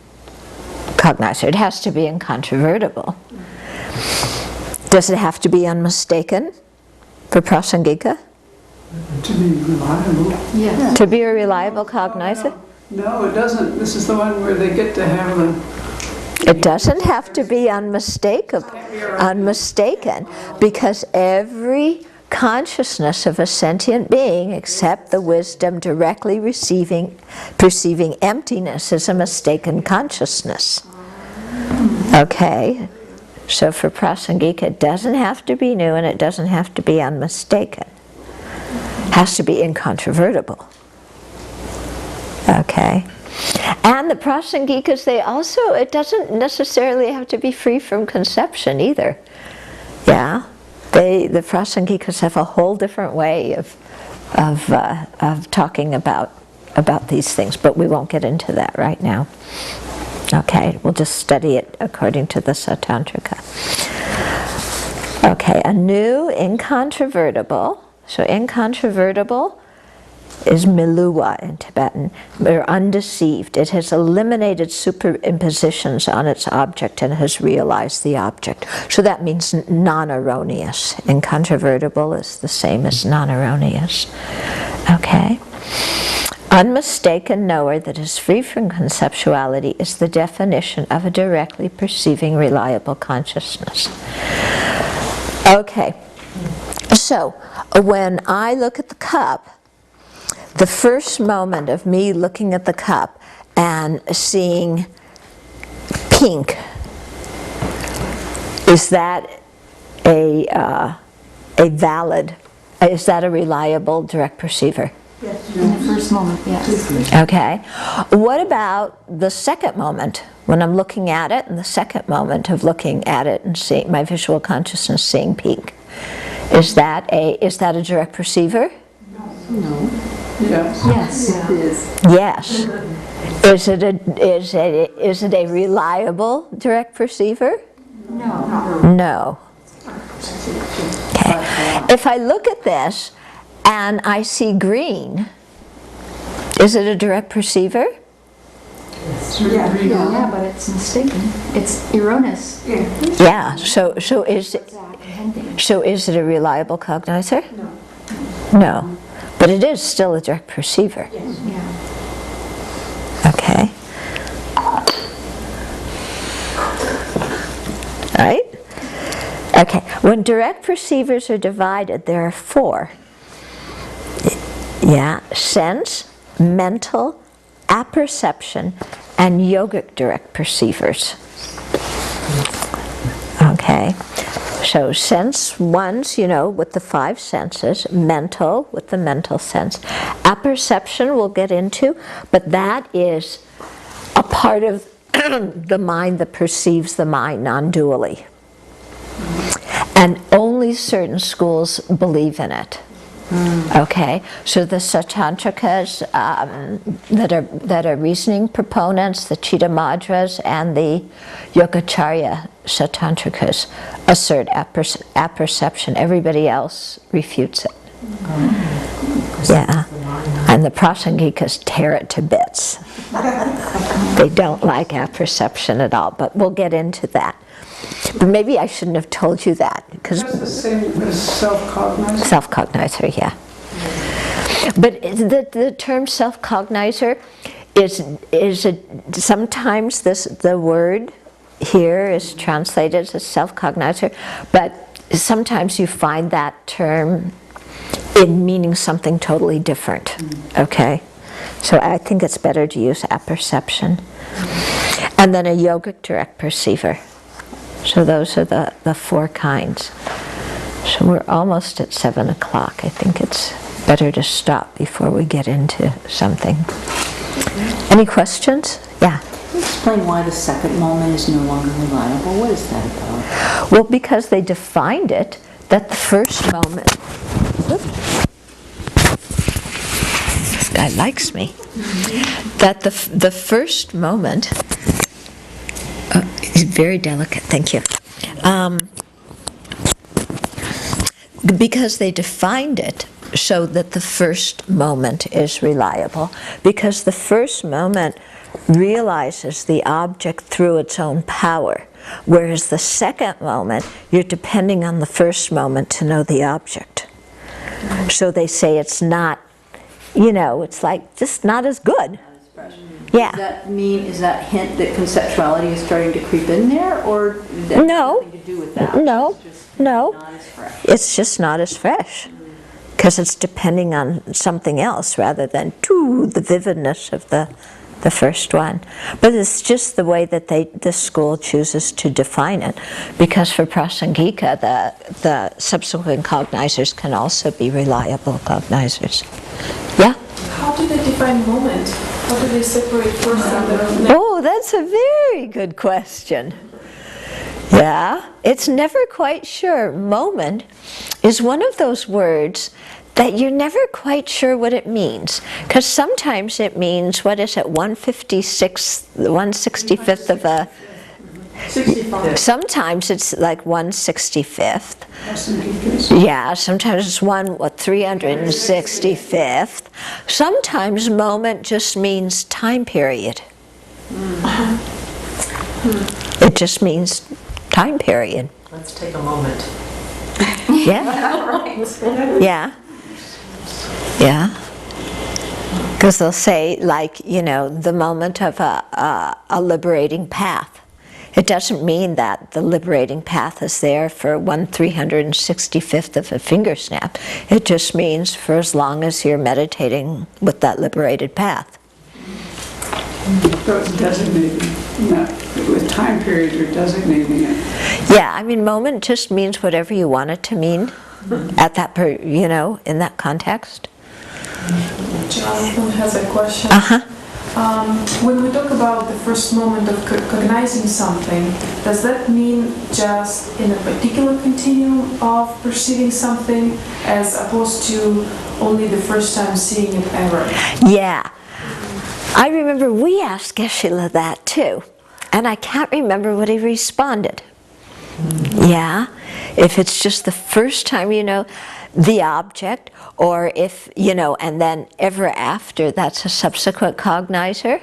cognizer. It has to be incontrovertible. Does it have to be unmistaken for prasangika? To be reliable. Yes. To be a reliable cognizer? No, it doesn't. This is the one where they get to have the... It doesn't have to be unmistaken, because every consciousness of a sentient being, except the wisdom directly perceiving emptiness, is a mistaken consciousness. Okay, so for prasangika, it doesn't have to be new and it doesn't have to be unmistaken. It has to be incontrovertible. Okay. And the prasangikas, it doesn't necessarily have to be free from conception either. Yeah, the prasangikas have a whole different way of talking about these things, but we won't get into that right now. Okay, we'll just study it according to the Sautantrika. Okay, a new incontrovertible. So incontrovertible is miluwa in Tibetan, or undeceived. It has eliminated superimpositions on its object and has realized the object. So that means non-erroneous. Incontrovertible is the same as non-erroneous. Okay. Unmistaken knower that is free from conceptuality is the definition of a directly perceiving, reliable consciousness. Okay. So, when I look at the cup, the first moment of me looking at the cup and seeing pink, is that a valid, is that a reliable direct perceiver? In the first moment, yes. Okay. What about the second moment, when I'm looking at it, and the second moment of looking at it and seeing my visual consciousness seeing pink? Is that a direct perceiver? No. Yes. Yes. It is. Yes. Is it a reliable direct perceiver? No. No. Okay. If I look at this and I see green, is it a direct perceiver? Yeah. Yeah, but it's mistaken. It's erroneous. Yeah. So is it a reliable cognizer? No. But it is still a direct perceiver. Yeah. Okay. Right? Okay. When direct perceivers are divided, there are 4. Yeah. Sense, mental, apperception, and yogic direct perceivers. Okay. So sense ones, with the 5 senses, mental with the mental sense. Apperception we'll get into, but that is a part of the mind that perceives the mind non-dually. And only certain schools believe in it. Okay, so the Satantrikas that are reasoning proponents, the Chittamadras and the Yogacarya Satantrikas assert apperception. Everybody else refutes it. Yeah, and the Prasangikas tear it to bits. They don't like apperception at all, but we'll get into that. But maybe I shouldn't have told you that, because That's the same as self-cognizer. self-cognizer, yeah. But the term self-cognizer is sometimes the word here is translated as self-cognizer, but sometimes you find that term in meaning something totally different. Okay, so I think it's better to use apperception, and then a yogic direct perceiver. So those are the 4 kinds. So we're almost at 7 o'clock. I think it's better to stop before we get into something. Any questions? Yeah. Explain why the second moment is no longer reliable. What is that about? Well, because they defined it that the first moment. Oops. This guy likes me. That the first moment. It's very delicate, thank you. Because they defined it so that the first moment is reliable. Because the first moment realizes the object through its own power. Whereas the second moment, you're depending on the first moment to know the object. So they say it's not, it's like just not as good. Yeah. Does that mean, is that hint that conceptuality is starting to creep in there, or that has No. nothing to do with that? No. It's just No. not as fresh. It's just not as fresh. Because it's depending on something else rather than the vividness of the first one. But it's just the way that the school chooses to define it. Because for Prasangika, the subsequent cognizers can also be reliable cognizers. Yeah? How do they define moment? How do they separate first and the next? Oh, that's a very good question. Yeah, it's never quite sure. Moment is one of those words that you're never quite sure what it means. Because sometimes it means, 1/65th of a... 65. Sometimes it's like 1/65th. Yeah, sometimes it's 365th. Sometimes moment just means time period. It just means time period. Let's take a moment. Yeah. Yeah. Yeah. Because they'll say, like, the moment of a liberating path. It doesn't mean that the liberating path is there for 1/365th of a finger snap. It just means for as long as you're meditating with that liberated path. So it's designating, not, with time period, you're designating it. Yeah, I mean, moment just means whatever you want it to mean at that, in that context. Jonathan has a question. Uh-huh. When we talk about the first moment of cognizing something, does that mean just in a particular continuum of perceiving something as opposed to only the first time seeing it ever? Yeah. I remember we asked Geshe-la that too, and I can't remember what he responded. Yeah, if it's just the first time you know the object, or if, and then ever after that's a subsequent cognizer,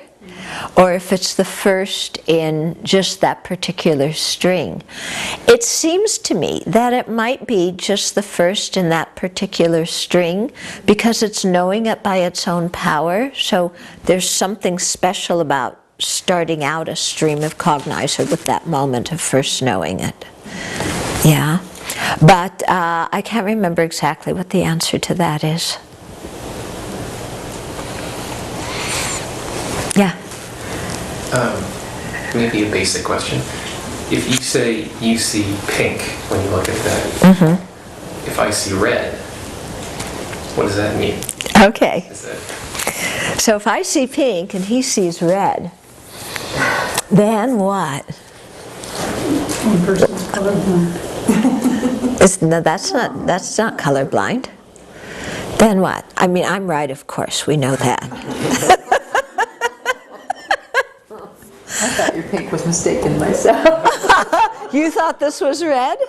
or if it's the first in just that particular string. It seems to me that it might be just the first in that particular string because it's knowing it by its own power, so there's something special about starting out a stream of cognizer with that moment of first knowing it. Yeah. But I can't remember exactly what the answer to that is. Yeah. Maybe a basic question. If you say you see pink when you look at that, if I see red, what does that mean? Okay. So if I see pink and he sees red, then what? One person's colorblind. No, that's not colorblind. Then what? I mean, I'm right, of course, we know that. I thought your pink was mistaken myself. You thought this was red?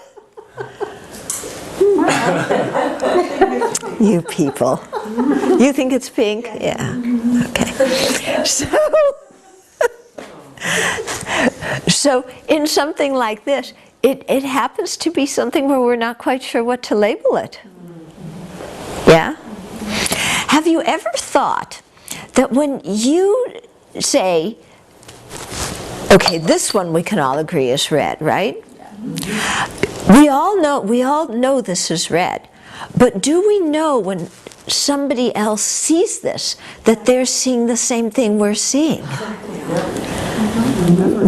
You people. You think it's pink? Yeah. Okay. So in something like this, it happens to be something where we're not quite sure what to label it. Yeah? Have you ever thought that when you say, okay, this one we can all agree is red, right? We all know this is red, but do we know when somebody else sees this that they're seeing the same thing we're seeing?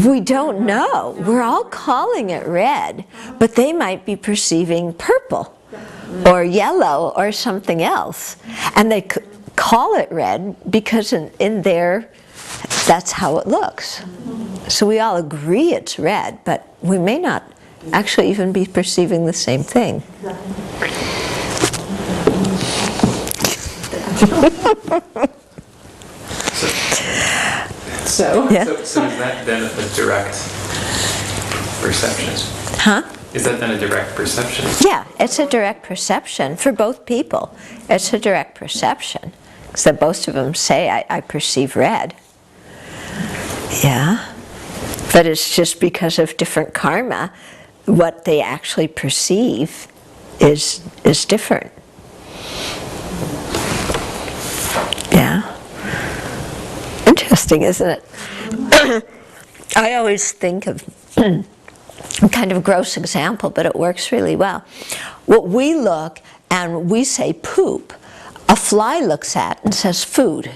We don't know. We're all calling it red, but they might be perceiving purple or yellow or something else. And they call it red because in there, that's how it looks. So we all agree it's red, but we may not actually even be perceiving the same thing. Yeah. So is that then a direct perception? Huh? Is that then a direct perception? Yeah, it's a direct perception for both people. It's a direct perception. So both of them say, I perceive red. Yeah. But it's just because of different karma, what they actually perceive is different. Yeah. Interesting, isn't it? I always think of a kind of gross example, but it works really well. What we look and we say poop, a fly looks at and says food.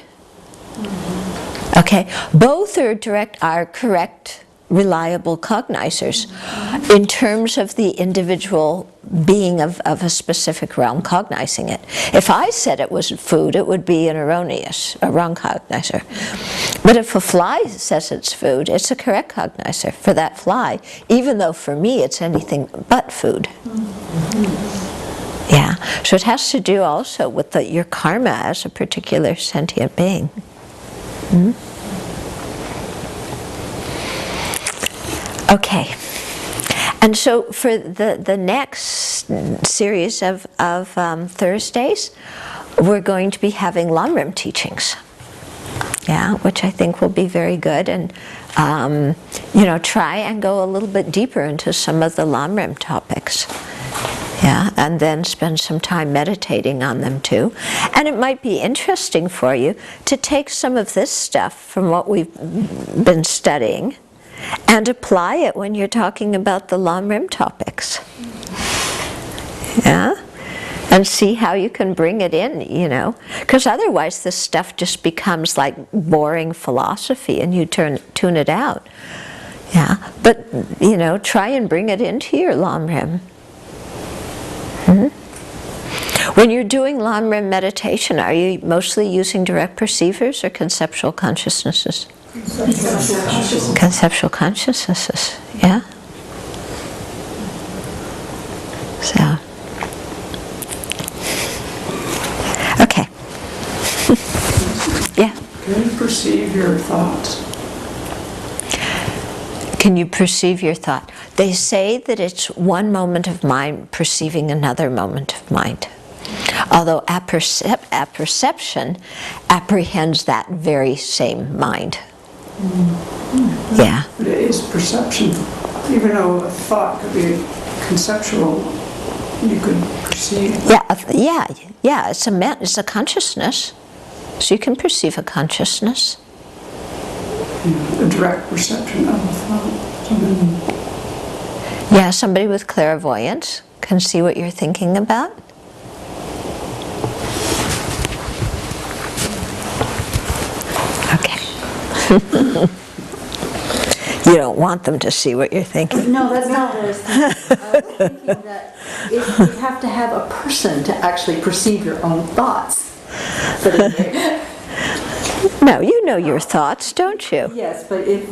Okay, both are correct, reliable cognizers in terms of the individual being of a specific realm cognizing it. If I said it was food, it would be a wrong cognizer. But if a fly says it's food, it's a correct cognizer for that fly, even though for me it's anything but food. Yeah, so it has to do also with your karma as a particular sentient being. Okay, and so for the next series of Thursdays, we're going to be having Lamrim teachings. Yeah, which I think will be very good, and try and go a little bit deeper into some of the Lamrim topics. Yeah, and then spend some time meditating on them too. And it might be interesting for you to take some of this stuff from what we've been studying And apply it when you're talking about the Lam Rim topics. Yeah? And see how you can bring it in, you know. Because otherwise this stuff just becomes like boring philosophy and you tune it out. Yeah? But, you know, try and bring it into your Lam Rim. When you're doing Lam Rim meditation, are you mostly using direct perceivers or conceptual consciousnesses? Conceptual consciousnesses, yeah. So, okay. Yeah. Can you perceive your thoughts? Can you perceive your thought? They say that it's one moment of mind perceiving another moment of mind. Although apperception apprehends that very same mind. Yeah. But it is perception. Even though a thought could be conceptual, you could perceive. Yeah. It's a consciousness. So you can perceive a consciousness. A direct perception of a thought. Yeah, somebody with clairvoyance can see what you're thinking about. Okay. You don't want them to see what you're thinking. No, that's not what I was thinking. I was thinking that if you have to have a person to actually perceive your own thoughts. But anyway. No, you know your thoughts, don't you? Yes, but if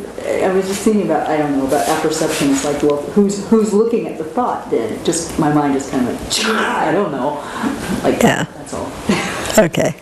I was just thinking about, I don't know, about apperception. It's like, well, who's looking at the thought then? Just my mind is kind of like, I don't know. Like, yeah. That's all. Okay.